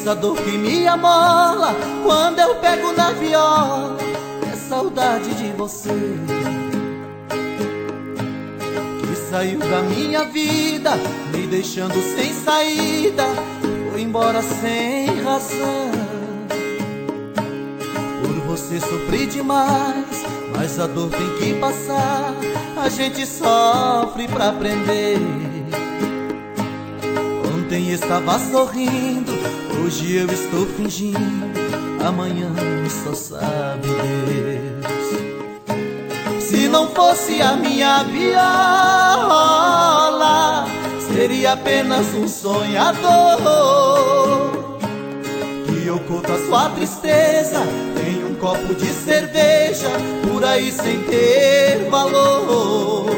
Essa dor que me amola quando eu pego na viola é saudade de você, que saiu da minha vida me deixando sem saída, foi embora sem razão. Por você sofri demais, mas a dor tem que passar, a gente sofre pra aprender. Ontem estava sorrindo, hoje eu estou fingindo, amanhã só sabe Deus. Se não fosse a minha viola, seria apenas um sonhador que oculta sua tristeza em um copo de cerveja, por aí sem ter valor.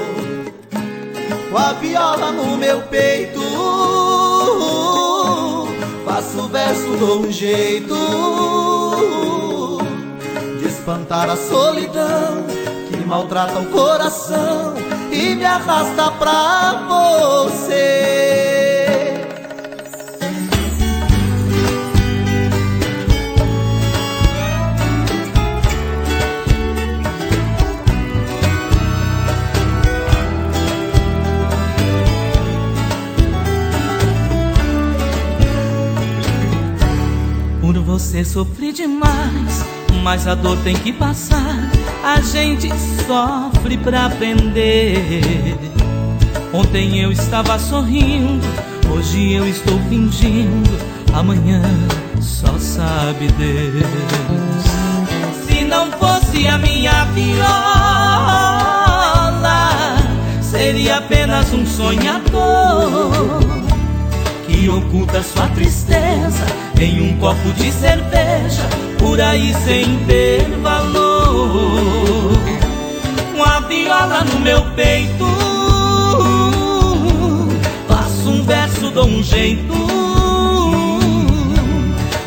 Com a viola no meu peito, faço verso, dou um jeito de espantar a solidão que maltrata o coração e me arrasta pra você. Por você sofri demais, mas a dor tem que passar, a gente sofre pra aprender. Ontem eu estava sorrindo, hoje eu estou fingindo, amanhã só sabe Deus. Se não fosse a minha viola, seria apenas um sonhador que oculta sua tristeza em um copo de cerveja, por aí sem ter valor. Com a viola no meu peito, faço um verso, dou um jeito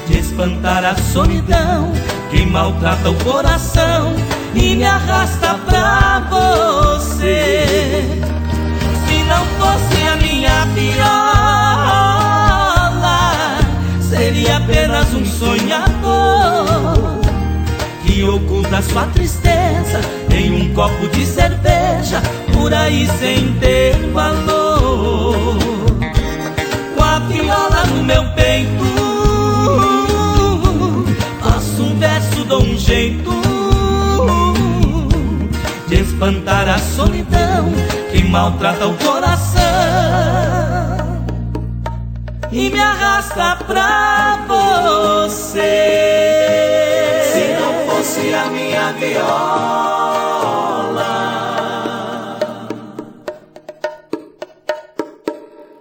de espantar a solidão que maltrata o coração e me arrasta pra você. Se não fosse a minha viola, seria apenas um sonhador que oculta sua tristeza em um copo de cerveja, por aí sem ter valor. Com a viola no meu peito, faço um verso, dou um jeito de espantar a solidão que maltrata o coração e me arrasta pra você. Se não fosse a minha viola,